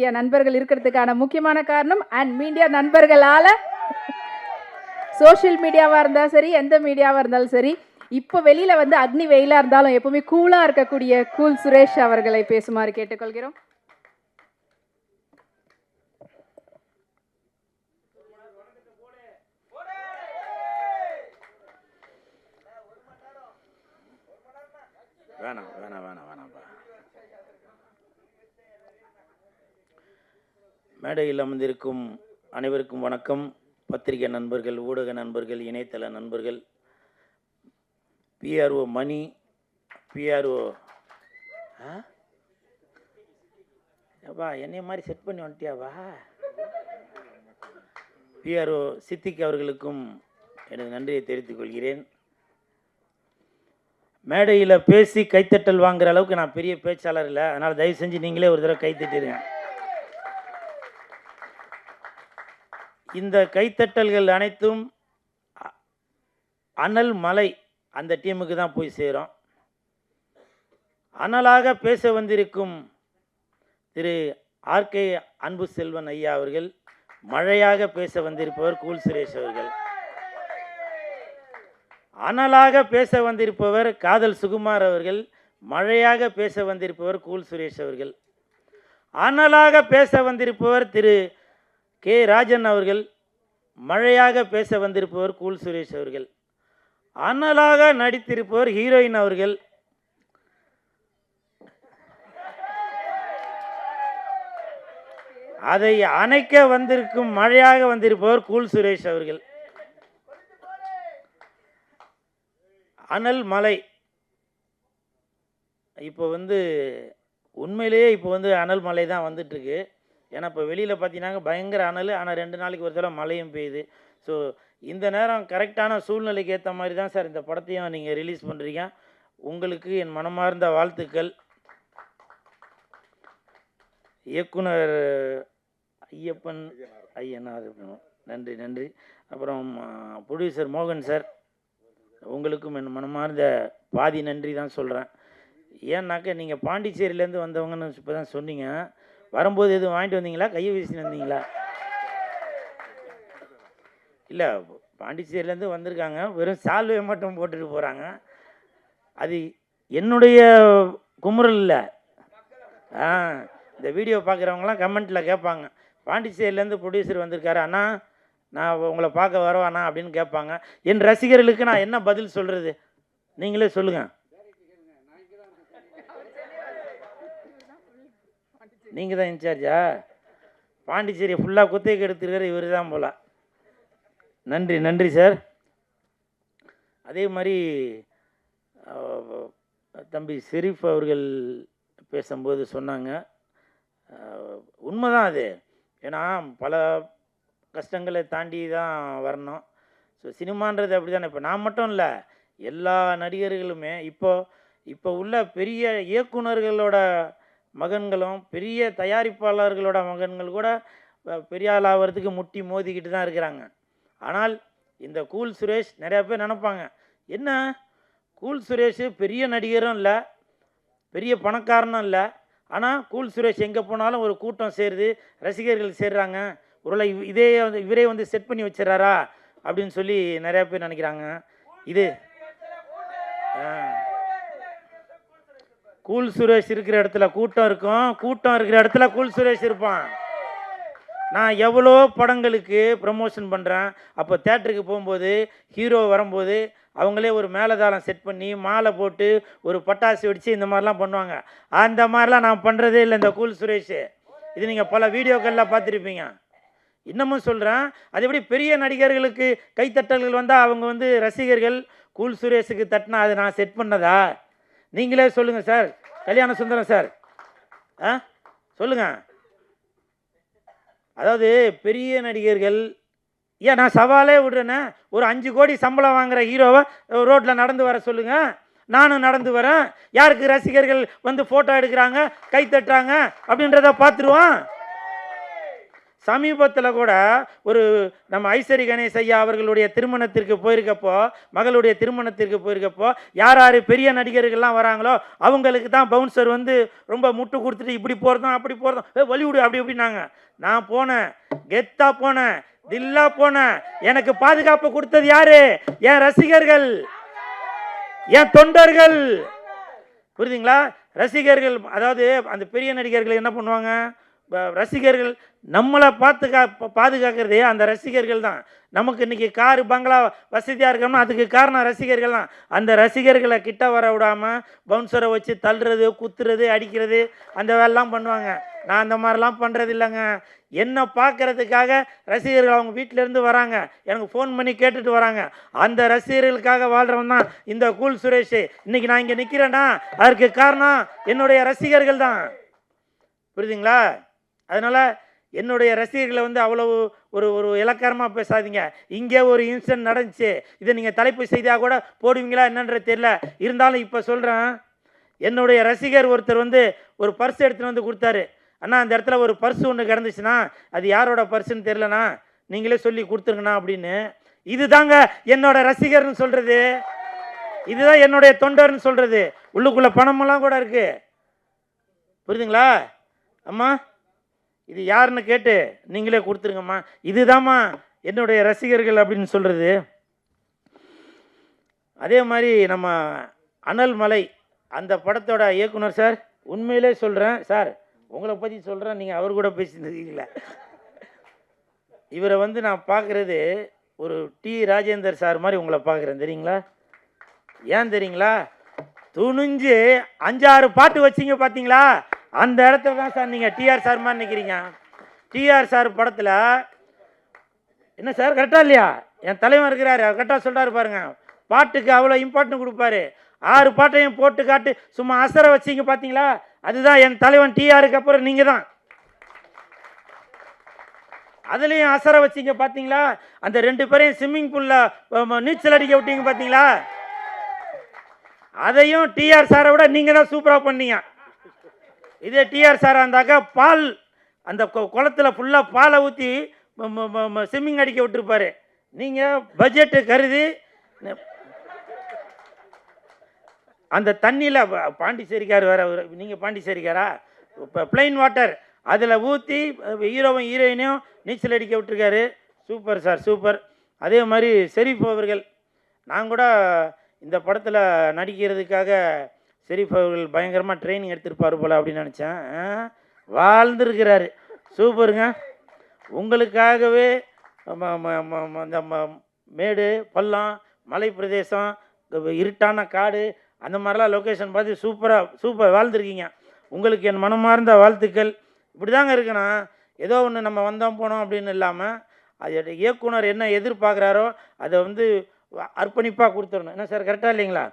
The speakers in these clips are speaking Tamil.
மீடியா நண்பர்கள் இருக்கிறதுக்கான முக்கியமான காரணம் அண்ட் மீடியா நண்பர்களால் சோஷியல் மீடியாவாக இருந்தாலும் சரி எந்த மீடியாவாக இருந்தாலும் சரி இப்போ வெளியில் வந்து அக்னி வெயிலாக இருந்தாலும் எப்பவுமே கூலாக இருக்கக்கூடிய கூல் சுரேஷ் அவர்களை பேசுமாறு கேட்டுக்கொள்கிறோம். வேணாம் வேணாம் வேணாம் வேணாம்ப்பா. மேடையில் அமர்ந்திருக்கும் அனைவருக்கும் வணக்கம். பத்திரிகை நண்பர்கள், ஊடக நண்பர்கள், இணையதள நண்பர்கள், பிஆர்ஓ மணி, பிஆர்ஓ அப்பா என்னைய மாதிரி செட் பண்ணி வந்துட்டியாவா, பிஆர்ஓ சித்திக் அவர்களுக்கும் எனது நன்றியை தெரிவித்துக் கொள்கிறேன். மேடையில் பேசி கைத்தட்டல் வாங்குற அளவுக்கு நான் பெரிய பேச்சாளர் இல்லை, அதனால் தயவு செஞ்சு நீங்களே ஒரு தடவை கைத்தட்டிடுங்க. இந்த கைத்தட்டல்கள் அனைத்தும் அனல் மலை அந்த டீமுக்கு தான் போய் சேரும். அனலாக பேச வந்திருக்கும் திரு ஆர்கே அன்பு செல்வன் ஐயா அவர்கள், மழையாக பேச வந்திருப்பவர் கூல் சுரேஷ் அவர்கள், அனலாக பேச வந்திருப்பவர் காதல் சுகுமார் அவர்கள், மழையாக பேச வந்திருப்பவர் கூல் சுரேஷ் அவர்கள், அனலாக பேச வந்திருப்பவர் திரு கே ராஜன் அவர்கள், மழையாக பேச வந்திருப்பவர் கூல் சுரேஷ் அவர்கள், அனலாக நடித்திருப்பவர் ஹீரோயின் அவர்கள், அதை அணைக்க வந்திருக்கும் மழையாக வந்திருப்பவர் கூல் சுரேஷ் அவர்கள். அனல் மலை இப்போ வந்து உண்மையிலேயே இப்போ வந்து அனல் மலை தான் வந்துட்டுருக்கு. ஏன்னா இப்போ வெளியில் பார்த்தீங்கன்னா பயங்கர அனல், ஆனால் 2 நாளைக்கு ஒரு தடவை மழையும் பெய்யுது. ஸோ இந்த நேரம் கரெக்டான சூழ்நிலைக்கு ஏற்ற மாதிரி தான் சார் இந்த படத்தையும் நீங்கள் ரிலீஸ் பண்ணுறீங்க. உங்களுக்கு என் மனமார்ந்த வாழ்த்துக்கள். இயக்குனர் ஐயப்பன் ஐயனார், நன்றி நன்றி. அப்புறம் ப்ரொடியூசர் மோகன் சார், உங்களுக்கும் என் மனமார்ந்த பாதி நன்றி தான் சொல்கிறேன். ஏன்னாக்க நீங்கள் பாண்டிச்சேரியிலேருந்து வந்தவங்கன்னு இப்போ தான் சொன்னீங்க. வரும்போது எதுவும் வாங்கிட்டு வந்தீங்களா, கையை வீசின்னு வந்தீங்களா? இல்லை, பாண்டிச்சேரியிலேருந்து வந்திருக்காங்க, வெறும் சால்வையை மட்டும் போட்டுட்டு போகிறாங்க. அது என்னுடைய குமுறல் இல்லை. இந்த வீடியோ பார்க்குறவங்களாம் கமெண்ட்டில் கேட்பாங்க, பாண்டிச்சேரியிலேருந்து ப்ரொடியூசர் வந்திருக்காரு அண்ணா, நான் உங்களை பார்க்க வரவாண்ணா அப்படின்னு கேட்பாங்க. என் ரசிகர்களுக்கு நான் என்ன பதில் சொல்கிறது, நீங்களே சொல்லுங்கள். நீங்கள் தான் இன்சார்ஜா? பாண்டிச்சேரி ஃபுல்லாக குத்தகைக்கு எடுத்துருக்கிற இவர் தான் போல. நன்றி நன்றி சார். அதே மாதிரி தம்பி ஷெரீஃப் அவர்கள் பேசும்போது சொன்னாங்க, உண்மைதான் அது. ஏன்னா பல கஷ்டங்களை தாண்டி தான் வரணும். ஸோ சினிமான்றது அப்படி தானே. இப்போ நான் மட்டும் இல்லை, எல்லா நடிகர்களுமே இப்போ உள்ள பெரிய இயக்குநர்களோட மகன்களும் பெரிய தயாரிப்பாளர்களோட மகன்கள் கூட பெரிய ஆள் ஆகிறதுக்கு முட்டி மோதிக்கிட்டு தான் இருக்கிறாங்க. ஆனால் இந்த கூல் சுரேஷ், நிறையா பேர் நினைப்பாங்க, என்ன கூல் சுரேஷ் பெரிய நடிகரும் இல்லை, பெரிய பணக்காரனும் இல்லை, ஆனால் கூல் சுரேஷ் எங்கே போனாலும் ஒரு கூட்டம் சேருது, ரசிகர்கள் சேர்றாங்க, ஒருவேளை இவரே வந்து செட் பண்ணி வச்சிடறாரா அப்படின்னு சொல்லி நிறையா பேர் நினைக்கிறாங்க. இது கூல் சுரேஷ் இருக்கிற இடத்துல கூட்டம் இருக்கும், கூட்டம் இருக்கிற இடத்துல கூல் சுரேஷ் இருப்பான். நான் எவ்வளோ படங்களுக்கு ப்ரமோஷன் பண்ணுறேன். அப்போ தேட்டருக்கு போகும்போது ஹீரோ வரும்போது அவங்களே ஒரு மேலதாளம் செட் பண்ணி மாலை போட்டு ஒரு பட்டாசு வெடித்து இந்த மாதிரிலாம் பண்ணுவாங்க. அந்த மாதிரிலாம் நான் பண்ணுறதே இல்லை இந்த கூல் சுரேஷ். இது நீங்கள் பல வீடியோக்களில் பார்த்துருப்பீங்க. இன்னமும் சொல்கிறேன், அது எப்படி பெரிய நடிகர்களுக்கு கைத்தட்டல்கள் வந்தால் அவங்க வந்து ரசிகர்கள், கூல் சுரேஷுக்கு தட்டினா அது நான் செட் பண்ணதா? நீங்களே சொல்லுங்கள் சார். கல்யாண சுந்தரம் சார், சொல்லுங்கள். அதாவது பெரிய நடிகர்கள், ஏன் நான் சவாலே விடுறேன்னே, ஒரு 5 கோடி சம்பளம் வாங்குகிற ஹீரோவை ரோட்டில் நடந்து வர சொல்லுங்கள், நானும் நடந்து வரேன். யாருக்கு ரசிகர்கள் வந்து ஃபோட்டோ எடுக்கிறாங்க, கை தட்டுறாங்க அப்படின்றத பார்த்துருவான். சமீபத்தில் கூட ஒரு நம்ம ஐஸ்வரி கணேஷ் ஐயா அவர்களுடைய திருமணத்திற்கு போயிருக்கப்போ, மகளுடைய திருமணத்திற்கு போயிருக்கப்போ, யார் யார் பெரிய நடிகர்கள்லாம் வராங்களோ அவங்களுக்கு தான் பவுன்சர் வந்து ரொம்ப முட்டு கொடுத்துட்டு இப்படி போகிறதும் அப்படி போகிறதும் வலிவிடு அப்படி இப்படின்னாங்க. நான் போனேன், கெத்தா போனேன், தில்லா போனேன். எனக்கு பாதுகாப்பு கொடுத்தது யாரு? என் ரசிகர்கள், என் தொண்டர்கள். புரியுதுங்களா? ரசிகர்கள், அதாவது அந்த பெரிய நடிகர்கள் என்ன பண்ணுவாங்க, ரசிகர்கள் நம்மளை பாதுகாக்கிறதே அந்த ரசிகர்கள் தான். நமக்கு இன்றைக்கி காரு பங்களா வசதியாக இருக்கணும்னா அதுக்கு காரணம் ரசிகர்கள் தான். அந்த ரசிகர்களை கிட்ட வர விடாமல் பவுன்சரை வச்சு தள்ளுறது, குத்துறது, அடிக்கிறது, அந்த வேலைலாம் பண்ணுவாங்க. நான் அந்த மாதிரிலாம் பண்ணுறது இல்லைங்க. என்னை பார்க்குறதுக்காக ரசிகர்கள் அவங்க வீட்டிலேருந்து வராங்க, எனக்கு ஃபோன் பண்ணி கேட்டுட்டு வராங்க. அந்த ரசிகர்களுக்காக வாழ்கிறவன் தான் இந்த கூல் சுரேஷ். இன்றைக்கி நான் இங்கே நிற்கிறேன்னா அதற்கு காரணம் என்னுடைய ரசிகர்கள் தான். புரியுதுங்களா? அதனால் என்னுடைய ரசிகர்களை வந்து அவ்வளவு ஒரு இலக்காரமாக பேசாதீங்க. இங்கே ஒரு இன்சிடென்ட் நடந்துச்சு, இதை நீங்கள் தலைப்பு செய்தியாக கூட போடுவீங்களா என்னன்றது தெரியல. இருந்தாலும் இப்போ சொல்கிறேன், என்னுடைய ரசிகர் ஒருத்தர் வந்து ஒரு பர்ஸ் எடுத்துகிட்டு வந்து கொடுத்தாரு. அண்ணா அந்த இடத்துல ஒரு பர்ஸ் ஒன்று கிடந்துச்சுன்னா அது யாரோட பர்ஸுன்னு தெரிலண்ணா, நீங்களே சொல்லி கொடுத்துருங்கண்ணா அப்படின்னு. இதுதாங்க என்னோட ரசிகர்னு சொல்கிறது, இதுதான் என்னுடைய தொண்டர்னு சொல்கிறது. உள்ளுக்குள்ளே பணமெல்லாம் கூட இருக்குது. புரியுதுங்களா அம்மா? இது யாருன்னு கேட்டு நீங்களே கொடுத்துருங்கம்மா. இதுதாம்மா என்னுடைய ரசிகர்கள் அப்படின்னு சொல்கிறது. அதே மாதிரி நம்ம அனல் மலை அந்த படத்தோட இயக்குனர் சார், உண்மையிலே சொல்கிறேன் சார், உங்களை பற்றி சொல்கிறேன், நீங்கள் அவர் கூட பேசியிருக்கீங்களா? இவரை வந்து நான் பார்க்குறது ஒரு டி ராஜேந்தர் சார் மாதிரி உங்களை பார்க்குறேன். தெரியுங்களா? ஏன் தெரியுங்களா? துணிஞ்சு 5-6 பாட்டு வச்சிங்க பார்த்தீங்களா, அந்த இடத்துல தான் சார் நீங்கள் டிஆர் சார் மாதிரி நிற்கிறீங்க. டிஆர் சார் படத்தில் என்ன சார் கரெக்டாக இல்லையா? என் தலைவன் இருக்கிறாரு, அவர் கரெக்டாக சொல்கிறாரு பாருங்க. பாட்டுக்கு அவ்வளோ இம்பார்ட்டன்ட் கொடுப்பாரு. 6 பாட்டையும் போட்டு காட்டு சும்மா அசர வச்சிங்க பார்த்தீங்களா, அதுதான் என் தலைவன் டிஆருக்கு அப்புறம் நீங்கள் தான். அதுலேயும் அசர வச்சிங்க பார்த்தீங்களா, அந்த 2 பேரையும் ஸ்விம்மிங் பூலில் நீச்சல் அடிக்க விட்டீங்க பார்த்தீங்களா, அதையும் டிஆர் சாரை விட நீங்கள் தான் சூப்பராக பண்ணீங்க. இதே டிஆர் சாராக இருந்தாக்கா பால் அந்த குளத்தில் ஃபுல்லாக பாலை ஊற்றி ஸ்விம்மிங் அடிக்க விட்டுருப்பாரு. நீங்கள் பட்ஜெட்டு கருதி அந்த தண்ணியில் பாண்டிச்சேரிக்கார் வேறு, நீங்கள் பாண்டிச்சேரிக்காரா, இப்போ பிளைன் வாட்டர் அதில் ஊற்றி ஹீரோவும் ஹீரோயினையும் நீச்சல் அடிக்க விட்டுருக்காரு. Super sir, super. அதே மாதிரி ஷெரீஃப் அவர்கள், நான் கூட இந்த படத்தில் நடிக்கிறதுக்காக ஷெரீஃப் அவர்கள் பயங்கரமாக ட்ரைனிங் எடுத்திருப்பார் போல் அப்படின்னு நினச்சேன். வாழ்ந்துருக்கிறாரு. சூப்பருங்க. உங்களுக்காகவே இந்த மேடு பள்ளம் மலை பிரதேசம் இருட்டான காடு அந்த மாதிரிலாம் லொக்கேஷன் பார்த்து சூப்பர் வாழ்ந்துருக்கீங்க. உங்களுக்கு என் மனமார்ந்த வாழ்த்துக்கள். இப்படி தாங்க இருக்கணும். ஏதோ ஒன்று நம்ம வந்தோம் போனோம் அப்படின்னு இல்லாமல் அது இயக்குனர் என்ன எதிர்பார்க்குறாரோ அதை வந்து அர்ப்பணிப்பாக கொடுத்துடணும். என்ன சார் கரெக்டாக இல்லைங்களா?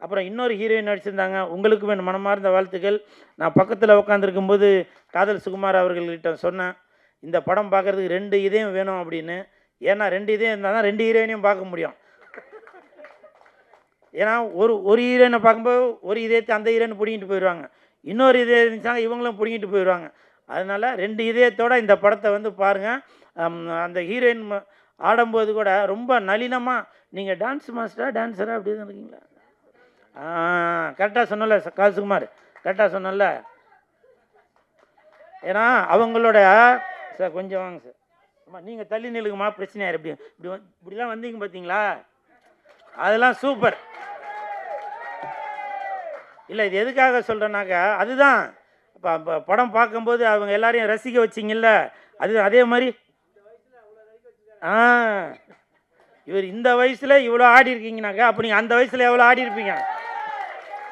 அப்புறம் இன்னொரு ஹீரோயின் நடிச்சிருந்தாங்க, உங்களுக்கும் என் மனமார்ந்த வாழ்த்துக்கள். நான் பக்கத்தில் உட்காந்துருக்கும்போது காதல் சுகுமார் அவர்கள்கிட்ட சொன்னேன், இந்த படம் பார்க்குறதுக்கு 2 இதயம் வேணும் அப்படின்னு. ஏன்னா 2 இதயம் இருந்தால் தான் 2 ஹீரோயினையும் பார்க்க முடியும். ஏன்னா ஒரு ஹீரோயினை பார்க்கும்போது ஒரு இதயத்தை அந்த ஹீரோயின் பிடிங்கிட்டு போயிடுவாங்க, இன்னொரு இதயம் இருந்துச்சாங்க இவங்களும் பிடிங்கிட்டு போயிடுவாங்க. அதனால் 2 இதயத்தோடு இந்த படத்தை வந்து பாருங்கள். அந்த ஹீரோயின் ஆடும்போது கூட ரொம்ப நளினமாக, நீங்கள் டான்ஸ் டான்ஸராக அப்படி தான் இருக்கீங்களா? கரெக்டாக சொன்னல கால்சுகுமார், கரெக்டாக சொன்னல. ஏன்னா அவங்களோட சார் கொஞ்சம் வாங்க சார், அம்மா நீங்கள் தள்ளி நிலுங்கம்மா, பிரச்சனையாரு. இப்படிலாம் வந்தீங்க பார்த்தீங்களா, அதெல்லாம் சூப்பர். இல்லை இது எதுக்காக சொல்கிறேன்னாக்கா, அதுதான் இப்போ படம் பார்க்கும்போது அவங்க எல்லாரையும் ரசிக்க வச்சிங்கல்ல, அதே மாதிரி இவர் இந்த வயசில் இவ்வளோ ஆடி இருக்கீங்கனாக்கா அப்போ நீங்கள் அந்த வயசில் எவ்வளோ ஆடி இருப்பீங்க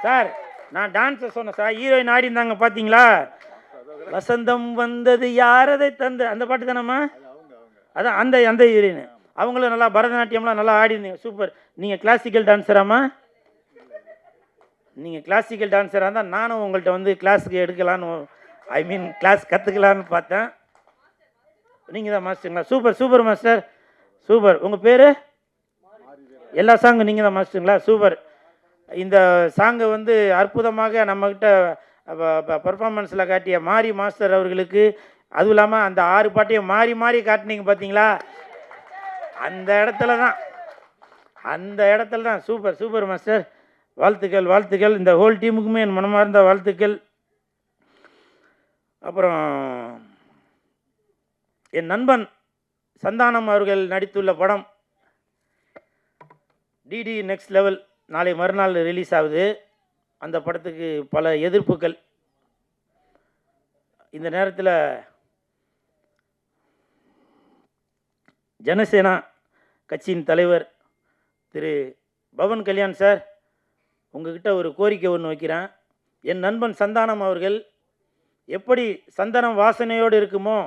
சார். நான் டான்ஸை சொன்னேன் சார், ஹீரோயின் ஆடி இருந்தாங்க பார்த்தீங்களா, வசந்தம் வந்தது யாரதை தந்து அந்த பாட்டு தானம்மா, அதான் அந்த ஹீரோயின். அவங்களும் நல்லா பரதநாட்டியம்லாம் நல்லா ஆடி இருந்தீங்க, சூப்பர். நீங்கள் கிளாசிக்கல் டான்ஸராம்மா? நீங்கள் கிளாசிக்கல் டான்ஸராக இருந்தால் நானும் உங்கள்கிட்ட வந்து கிளாஸுக்கு எடுக்கலான்னு கிளாஸ் கற்றுக்கலான்னு பார்த்தேன். நீங்கள் தான் மாஸ்டருங்களா? Super master, super. உங்கள் பேர்? எல்லா சாங்கும் நீங்கள் தான் மாஸ்டருங்களா? சூப்பர். இந்த சாங்கை வந்து அற்புதமாக நம்மக்கிட்ட பர்ஃபார்மன்ஸில் காட்டிய மாரி மாஸ்டர் அவர்களுக்கு, அதுவும் இல்லாமல் அந்த 6 பாட்டையும் மாறி மாறி காட்டினீங்க பார்த்தீங்களா, அந்த இடத்துல தான் சூப்பர் சூப்பர் மாஸ்டர். வாழ்த்துக்கள் வாழ்த்துக்கள். இந்த ஹோல் டீமுக்குமே என் மனமார்ந்த வாழ்த்துக்கள். அப்புறம் என் நண்பன் சந்தானம் அவர்கள் நடித்துள்ள படம் டிடி நெக்ஸ்ட் லெவல் நாளை மறுநாள் ரிலீஸ் ஆகுது. அந்த படத்துக்கு பல எதிர்ப்புகள். இந்த நேரத்தில் ஜனசேனா கட்சியின் தலைவர் திரு பவன் கல்யாண் சார், உங்ககிட்ட ஒரு கோரிக்கை ஒன்று வைக்கிறேன். என் நண்பன் சந்தானம் அவர்கள் எப்படி சந்தனம் வாசனையோடு இருக்குமோ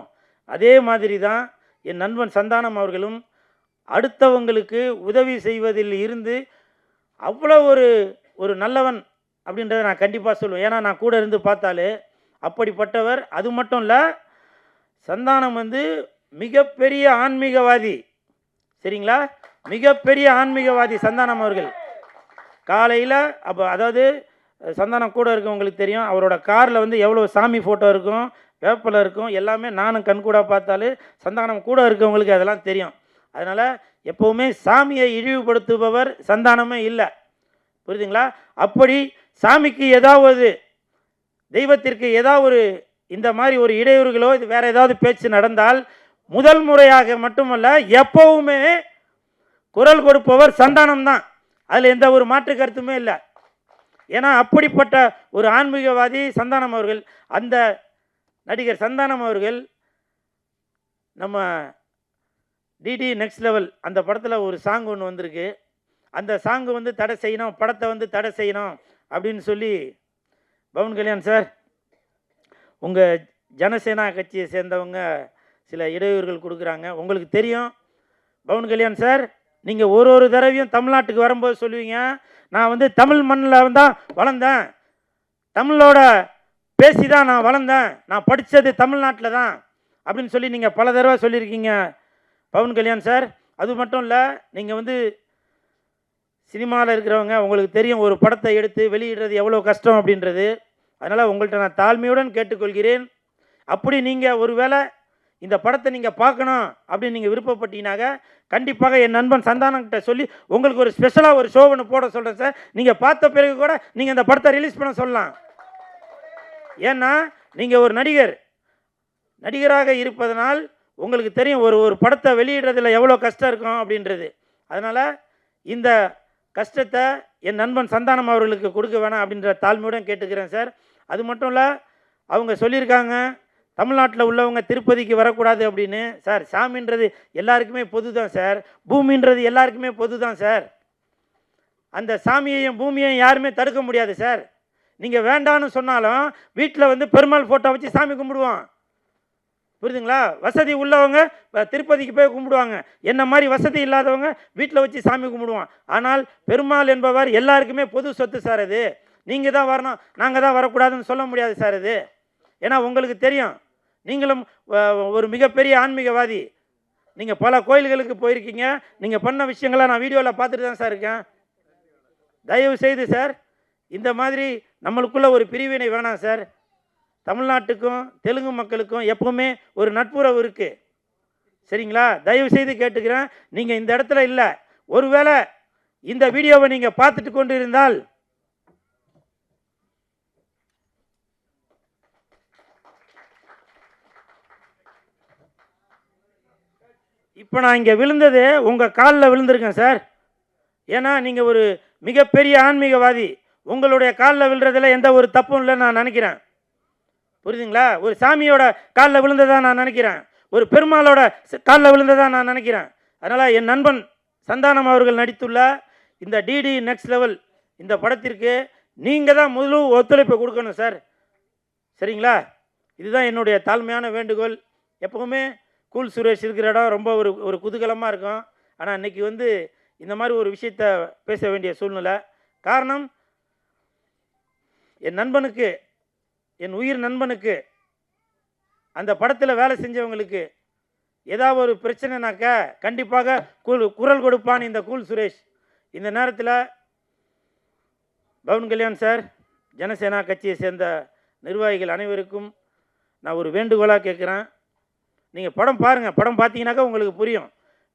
அதே மாதிரி தான் என் நண்பன் சந்தானம் அவர்களும் அடுத்தவங்களுக்கு உதவி செய்வதில் இருந்து அவ்வளோ ஒரு நல்லவன் அப்படின்றத நான் கண்டிப்பாக சொல்லுவேன். ஏன்னா நான் கூட இருந்து பார்த்தாலே அப்படிப்பட்டவர். அது மட்டும் இல்லை, சந்தானம் வந்து மிகப்பெரிய ஆன்மீகவாதி. சரிங்களா, மிகப்பெரிய ஆன்மீகவாதி சந்தானம் அவர்கள். காலையில் அதாவது சந்தானம் கூட இருக்கவங்களுக்கு தெரியும், அவரோட காரில் வந்து எவ்வளோ சாமி ஃபோட்டோ இருக்கும், வேப்பில் இருக்கும், எல்லாமே நானும் கண்கூட பார்த்தாலே சந்தானம் கூட இருக்கவங்களுக்கு அதெல்லாம் தெரியும். அதனால் எப்போவுமே சாமியை இழிவுபடுத்துபவர் சந்தானமே இல்லை. புரியுதுங்களா? அப்படி சாமிக்கு ஏதாவது, தெய்வத்திற்கு ஏதாவது இந்த மாதிரி ஒரு இடையூறுகளோ இது வேறு ஏதாவது பேச்சு நடந்தால் முதல் முறையாக மட்டுமல்ல எப்போவுமே குரல் கொடுப்பவர் சந்தானம் தான். அதில் எந்த ஒரு மாற்று கருத்துமே இல்லை. ஏன்னா அப்படிப்பட்ட ஒரு ஆன்மீகவாதி சந்தானம் அவர்கள். அந்த நடிகர் சந்தானம் அவர்கள் நம்ம டிடி நெக்ஸ்ட் லெவல் அந்த படத்தில் ஒரு சாங் ஒன்று வந்திருக்கு. அந்த சாங்கு வந்து தடை செய்யணும், படத்தை வந்து தடை செய்யணும் அப்படின்னு சொல்லி பவன் கல்யாண் சார், உங்கள் ஜனசேனா கட்சியை சேர்ந்தவங்க சில இடையூறுகள் கொடுக்குறாங்க. உங்களுக்கு தெரியும் பவன் கல்யாண் சார், நீங்கள் ஒரு தடவையும் தமிழ்நாட்டுக்கு வரும்போது சொல்லுவீங்க, நான் வந்து தமிழ் மண்ணில் தான் வளர்ந்தேன், தமிழோட பேசி தான் நான் வளர்ந்தேன், நான் படித்தது தமிழ்நாட்டில் தான் அப்படின்னு சொல்லி நீங்கள் பல தடவை சொல்லியிருக்கீங்க பவன் கல்யாண் சார். அது மட்டும் இல்லை, நீங்கள் வந்து சினிமாவில் இருக்கிறவங்க, உங்களுக்கு தெரியும் ஒரு படத்தை எடுத்து வெளியிடுறது எவ்வளோ கஷ்டம் அப்படின்றது. அதனால் உங்கள்கிட்ட நான் தாழ்மையுடன் கேட்டுக்கொள்கிறேன். அப்படி நீங்கள் ஒருவேளை இந்த படத்தை நீங்கள் பார்க்கணும் அப்படின்னு நீங்கள் விருப்பப்பட்டீங்கன்னாக்க கண்டிப்பாக என் நண்பன் சந்தானங்கிட்ட சொல்லி உங்களுக்கு ஒரு ஸ்பெஷலாக ஒரு ஷோ ஒன்று போட சொல்கிறேன் சார். நீங்கள் பார்த்த பிறகு கூட நீங்கள் இந்த படத்தை ரிலீஸ் பண்ண சொல்லலாம். ஏன்னா நீங்கள் ஒரு நடிகராக இருப்பதனால் உங்களுக்கு தெரியும் ஒரு படத்தை வெளியிடுறதுல எவ்வளோ கஷ்டம் இருக்கும் அப்படின்றது. அதனால் இந்த கஷ்டத்தை என் நண்பன் சந்தானம் அவர்களுக்கு கொடுக்க வேணாம் அப்படின்ற தாழ்மையுடன் கேட்டுக்கிறேன் சார். அது மட்டும் இல்லை, அவங்க சொல்லியிருக்காங்க தமிழ்நாட்டில் உள்ளவங்க திருப்பதிக்கு வரக்கூடாது அப்படின்னு. சார், சாமின்றது எல்லாருக்குமே பொது தான் சார், பூமின்றது எல்லாருக்குமே பொது தான் சார். அந்த சாமியையும் பூமியையும் யாருமே தடுக்க முடியாது சார். நீங்கள் வேண்டான்னு சொன்னாலும் வீட்டில் வந்து பெருமாள் ஃபோட்டோ வச்சு சாமி கும்பிடுவோம். புரியுதுங்களா? வசதி உள்ளவங்க திருப்பதிக்கு போய் கும்பிடுவாங்க, என்ன மாதிரி வசதி இல்லாதவங்க வீட்டில் வச்சு சாமி கும்பிடுவோம். ஆனால் பெருமாள் என்பவர் எல்லாருக்குமே பொது சொத்து சார். அது நீங்கள் தான் வரணும், நாங்கள் தான் வரக்கூடாதுன்னு சொல்ல முடியாது சார் இது. ஏன்னா உங்களுக்கு தெரியும், நீங்களும் ஒரு மிகப்பெரிய ஆன்மீகவாதி. நீங்கள் பல கோயில்களுக்கு போயிருக்கீங்க, நீங்கள் பண்ண விஷயங்களை நான் வீடியோவில் பார்த்துட்டு தான் சார் இருக்கேன். தயவு செய்து சார், இந்த மாதிரி நம்மளுக்குள்ள ஒரு பிரிவினை வேணாம் சார். தமிழ்நாட்டுக்கும் தெலுங்கு மக்களுக்கும் எப்பவுமே ஒரு நட்புறவு இருக்குது. சரிங்களா? தயவு செய்து கேட்டுக்கிறேன். நீங்கள் இந்த இடத்துல இல்லை, ஒருவேளை இந்த வீடியோவை நீங்கள் பார்த்துட்டு கொண்டு இருந்தால் இப்போ நான் இங்கே விழுந்தது உங்கள் காலில் விழுந்திருக்கேன் சார். ஏன்னா நீங்கள் ஒரு மிகப்பெரிய ஆன்மீகவாதி, உங்களுடைய காலில் விழுறதுல எந்த ஒரு தப்பும் இல்லைன்னு நான் நினைக்கிறேன். புரியுதுங்களா? ஒரு சாமியோட காலில் விழுந்ததாக நான் நினைக்கிறேன், ஒரு பெருமாளோட காலில் விழுந்ததாக நான் நினைக்கிறேன். அதனால் என் நண்பன் சந்தானம் அவர்கள் நடித்துள்ள இந்த டிடி நெக்ஸ்ட் லெவல் இந்த படத்திற்கு நீங்கள் தான் முழு ஒத்துழைப்பை கொடுக்கணும் சார். சரிங்களா? இதுதான் என்னுடைய தாழ்மையான வேண்டுகோள். எப்போவுமே கூல் சுரேஷ் இருக்கிற இடம் ரொம்ப ஒரு குதூகலமாக இருக்கும். ஆனால் இன்றைக்கி வந்து இந்த மாதிரி ஒரு விஷயத்தை பேச வேண்டிய சூழ்நிலை. காரணம், என் நண்பனுக்கு, என் உயிர் நண்பனுக்கு, அந்த படத்தில் வேலை செஞ்சவங்களுக்கு ஏதாவது ஒரு பிரச்சனைனாக்கா கண்டிப்பாக குரல் கொடுப்பான் இந்த கூல் சுரேஷ். இந்த நேரத்தில் பவன் கல்யாண் சார், ஜனசேனா கட்சியை சேர்ந்த நிர்வாகிகள் அனைவருக்கும் நான் ஒரு வேண்டுகோளாக கேட்குறேன். நீங்கள் படம் பாருங்கள், படம் பார்த்தீங்கன்னாக்கா உங்களுக்கு புரியும்.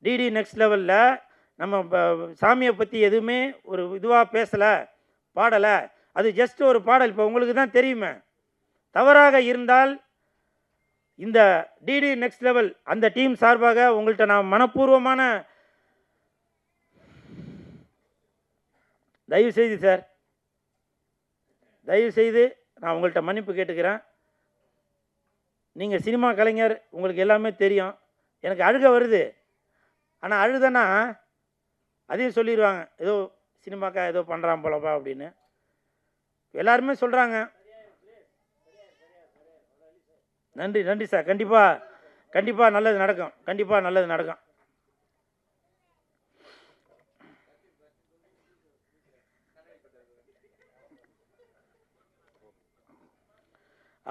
டிடி நெக்ஸ்ட் லெவலில் நம்ம சாமியை பற்றி எதுவுமே ஒரு இதுவாக பேசலை, பாடலை. அது ஜஸ்ட் ஒரு பாடல். இப்போ உங்களுக்கு தான் தெரியுமே. தவறாக இருந்தால் இந்த டிடி நெக்ஸ்ட் லெவல் அந்த டீம் சார்பாக உங்கள்கிட்ட நான் மனப்பூர்வமான தயவு செய்து சார், தயவு செய்து நான் உங்கள்கிட்ட மன்னிப்பு கேட்டுக்கிறேன். நீங்கள் சினிமா கலைஞர், உங்களுக்கு எல்லாமே தெரியும். எனக்கு அழுக வருது. ஆனால் அழுதனா அதையும் சொல்லிடுவாங்க, ஏதோ சினிமாக்கா ஏதோ பண்ணுறான் போலப்பா அப்படின்னு எல்லாருமே சொல்கிறாங்க. நன்றி நன்றி சார். கண்டிப்பாக நல்லது நடக்கும். கண்டிப்பாக நல்லது நடக்கும்.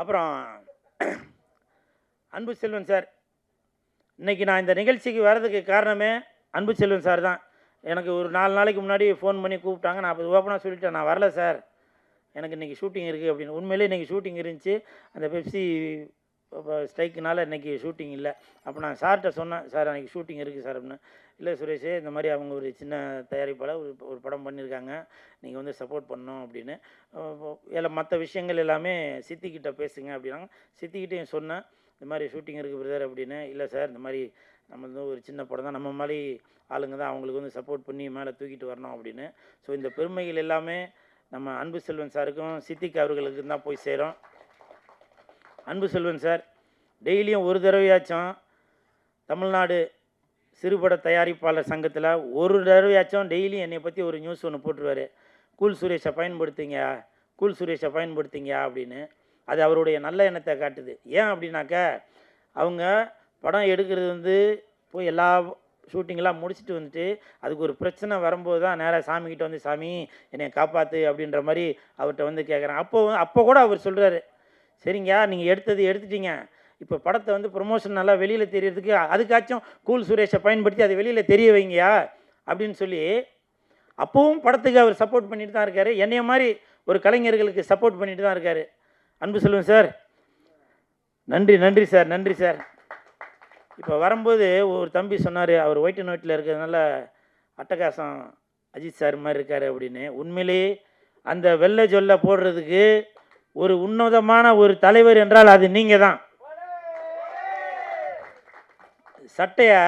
அப்புறம் அன்பு செல்வன் சார், இன்றைக்கி நான் இந்த நிகழ்ச்சிக்கு வர்றதுக்கு காரணமே அன்பு செல்வன் சார் தான். எனக்கு ஒரு 4 நாளைக்கு முன்னாடி ஃபோன் பண்ணி கூப்பிட்டாங்க. நான் அப்போ ஓப்பனாக சொல்லிட்டேன், நான் வரல சார், எனக்கு இன்றைக்கி ஷூட்டிங் இருக்குது அப்படின்னு. உண்மையிலே இன்றைக்கி ஷூட்டிங் இருந்துச்சு. அந்த பெப்சி ஸ்ட்ரைக்குனால இன்றைக்கி ஷூட்டிங் இல்லை. அப்போ நான் சார்கிட்ட சொன்னேன், சார் அன்றைக்கி ஷூட்டிங் இருக்குது சார் அப்படின்னு. இல்லை சுரேஷ், இந்த மாதிரி அவங்க ஒரு சின்ன தயாரிப்பாளர் ஒரு படம் பண்ணியிருக்காங்க, நீங்கள் வந்து சப்போர்ட் பண்ணணும் அப்படின்னு. இல்லை மற்ற விஷயங்கள் எல்லாமே சித்திக்கிட்ட பேசுங்க அப்படின்னாங்க. சித்திக்கிட்டையும் சொன்னேன், இந்த மாதிரி ஷூட்டிங் இருக்குது பிரதர் அப்படின்னு. இல்லை சார், இந்த மாதிரி நம்ம வந்து ஒரு சின்ன படம் தான், நம்ம மாதிரி ஆளுங்க தான், அவங்களுக்கு வந்து சப்போர்ட் பண்ணி மேலே தூக்கிட்டு வரணும் அப்படின்னு. ஸோ இந்த பெருமைகள் எல்லாமே நம்ம அன்பு செல்வன் சாருக்கும் சித்திக் அவர்களுக்கு தான் போய் சேரும். அன்பு செல்வன் சார் டெய்லியும் ஒரு தடவையாச்சும் தமிழ்நாடு சிறுபட தயாரிப்பாளர் சங்கத்தில் ஒரு தடவையாச்சும் டெய்லியும் என்னை பற்றி ஒரு நியூஸ் ஒன்று போட்டுருவார். கூல் சுரேஷை பயன்படுத்திங்க, கூல் சுரேஷை பயன்படுத்திங்க அப்படின்னு. அது அவருடைய நல்ல எண்ணத்தை காட்டுது. ஏன் அப்படின்னாக்கா, அவங்க படம் எடுக்கிறது வந்து போய் எல்லா ஷூட்டிங்கெலாம் முடிச்சுட்டு வந்துட்டு அதுக்கு ஒரு பிரச்சனை வரும்போது தான் நேராக சாமிக்கிட்ட வந்து, சாமி என்னை காப்பாற்று அப்படின்ற மாதிரி அவர்கிட்ட வந்து கேட்குறேன். அப்போ கூட அவர் சொல்கிறாரு, சரிங்க நீங்கள் எடுத்துட்டீங்க, இப்போ படத்தை வந்து ப்ரொமோஷன் நல்லா வெளியில் தெரியறதுக்கு அதுக்காச்சும் கூல் சுரேஷை பயன்படுத்தி அதை வெளியில் தெரிய வைங்கயா அப்படின்னு சொல்லி அப்போவும் படத்துக்கு அவர் சப்போர்ட் பண்ணிட்டு தான் இருக்கார். என்னைய மாதிரி ஒரு கலைஞர்களுக்கு சப்போர்ட் பண்ணிட்டு தான் இருக்கார். அன்பு செல்வன் சார், நன்றி நன்றி சார், நன்றி சார். இப்போ வரும்போது ஒரு தம்பி சொன்னார், அவர் ஒயிட் அண்ட் ஒயிட்டில் இருக்கிறதுனால அட்டகாசம் அஜித் சார் மாதிரி இருக்கார் அப்படின்னு. உண்மையிலேயே அந்த வெள்ளை ஜொல்லை போடுறதுக்கு ஒரு உன்னதமான ஒரு தலைவர் என்றால் அது நீங்கள் தான். சட்டையை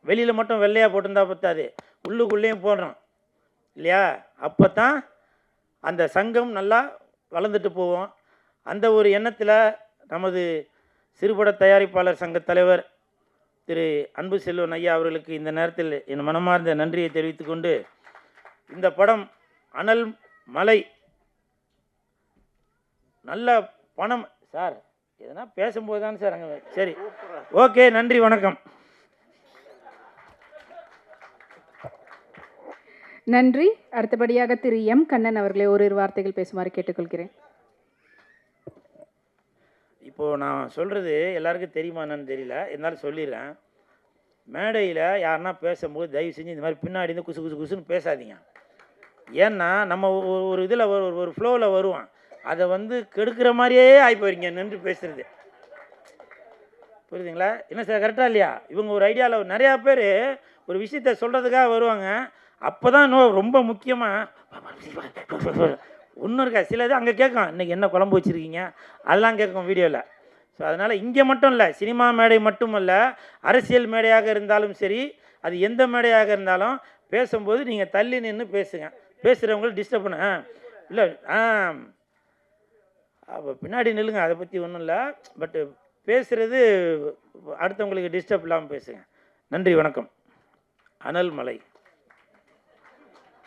வெளியில் மட்டும் வெள்ளையாக போட்டிருந்தா பத்தாது, உள்ளுக்குள்ளேயும் போடுறோம் இல்லையா? அப்போ தான் அந்த சங்கம் நல்லா வளர்ந்துட்டு போவோம். அந்த ஒரு எண்ணத்தில் நமது சிறுபட தயாரிப்பாளர் சங்க தலைவர் திரு அன்பு செல்வன் ஐயா அவர்களுக்கு இந்த நேரத்தில் என் மனமார்ந்த நன்றியை தெரிவித்துக்கொண்டு, இந்த படம் அனல் மலை நல்ல பணம் சார், எதனா பேசும்போது தான் சார் அங்கே. சரி, ஓகே, நன்றி, வணக்கம். நன்றி. அடுத்தபடியாக திரு எம் கண்ணன் அவர்களை ஓரிரு வார்த்தைகள் பேசுமாறு கேட்டுக்கொள்கிறேன். இப்போது நான் சொல்கிறது எல்லாருக்கும் தெரியுமா என்னன்னு தெரியல, இருந்தாலும் சொல்லிடுறேன். மேடையில் யாருன்னா பேசும்போது தயவு செஞ்சு இந்த மாதிரி பின்னாடி இருந்து குசு குசு குசுன்னு பேசாதீங்க. ஏன்னா நம்ம ஒரு இதில் ஒரு ஃப்ளோவில் வருவோம், அதை வந்து கெடுக்கிற மாதிரியே ஆகி போயிருங்க நின்று பேசுகிறது. புரியுதுங்களா? என்ன சார், கரெக்டாக இல்லையா? இவங்க ஒரு ஐடியாவில் நிறையா பேர் ஒரு விஷயத்த சொல்கிறதுக்காக வருவாங்க. அப்போ தான் இன்னும் ரொம்ப முக்கியமாக ஒன்றும் இருக்கா, சிலது அங்கே கேட்கும், இன்றைக்கி என்ன குழம்பு வச்சுருக்கீங்க, அதெல்லாம் கேட்கும் வீடியோவில். ஸோ அதனால் இங்கே மட்டும் இல்லை, சினிமா மேடை மட்டும் இல்லை, அரசியல் மேடையாக இருந்தாலும் சரி, அது எந்த மேடையாக இருந்தாலும் பேசும்போது நீங்கள் தள்ளி நின்று பேசுங்க. பேசுகிறவங்களுக்கு டிஸ்டர்ப் பண்ண இல்லை, அப்போ பின்னாடி நில்லுங்க, அதை பற்றி ஒன்றும் இல்லை. பட்டு பேசுகிறது அடுத்தவங்களுக்கு டிஸ்டர்ப் இல்லாமல் பேசுங்க. நன்றி, வணக்கம். அனல் மலை.